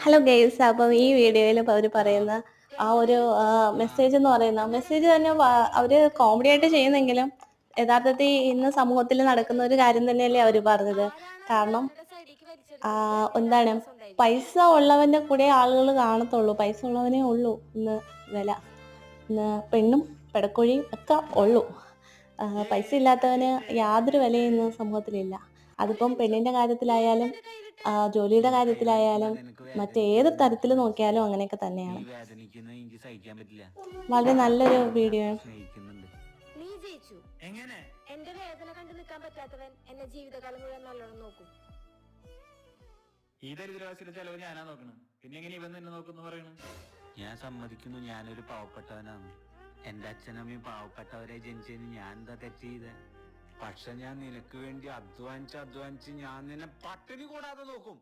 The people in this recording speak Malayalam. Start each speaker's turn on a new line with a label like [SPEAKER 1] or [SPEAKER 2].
[SPEAKER 1] ഹലോ ഗെയ്സ്, അപ്പം ഈ വീഡിയോയിൽ അവർ പറയുന്ന ആ ഒരു മെസ്സേജ് എന്ന് പറയുന്ന മെസ്സേജ് തന്നെ അവർ കോമഡി ആയിട്ട് ചെയ്യുന്നെങ്കിലും യഥാർത്ഥത്തിൽ ഇന്ന് സമൂഹത്തിൽ നടക്കുന്ന ഒരു കാര്യം തന്നെയല്ലേ അവർ പറഞ്ഞത്. കാരണം എന്താണ്, പൈസ ഉള്ളവന്റെ കൂടെ ആളുകൾ കാണത്തുള്ളൂ, പൈസ ഉള്ളവനേ ഉള്ളൂ ഇന്ന് വില. ഇന്ന് പെണ്ണും പെടക്കോഴിയും ഒക്കെ ഉള്ളൂ. പൈസ ഇല്ലാത്തവന് യാതൊരു വിലയും ഇന്ന് സമൂഹത്തിലില്ല. അതിപ്പം പെണ്ണിന്റെ കാര്യത്തിലായാലും ജോലിയുടെ കാര്യത്തിലായാലും മറ്റേത് തരത്തിൽ നോക്കിയാലും അങ്ങനെയൊക്കെ തന്നെയാണ്. വളരെ നല്ലൊരു വീഡിയോ.
[SPEAKER 2] നീ ജയിച്ചു. എങ്ങനെ? എന്റെ വേദന കണ്ടു നിൽക്കാൻ പറ്റാത്തവൻ എന്നെ ജീവിതകാലം മുഴുവൻ നല്ലോണം നോക്കും.
[SPEAKER 3] ഈ ദരിദ്രവാസിയുടെ ചെലവ് ഞാനാ നോക്കണം, പിന്നെ എങ്ങനെ ഇവൻ തന്നെ നോക്കുന്നു പറയണു?
[SPEAKER 4] ഞാൻ സമ്മതിക്കുന്നു, ഞാനൊരു പാവപ്പെട്ടവനാണ്. എന്റെ അച്ഛനമ്മയും പാവപ്പെട്ടവരെ ജനിച്ചതിന് ഞാൻ എന്താ തെറ്റ് ചെയ്ത്? പക്ഷെ ഞാൻ നിനക്ക് വേണ്ടി അധ്വാനിച്ച് ഞാൻ നിന്നെ പട്ടിണി കൂടാതെ നോക്കും.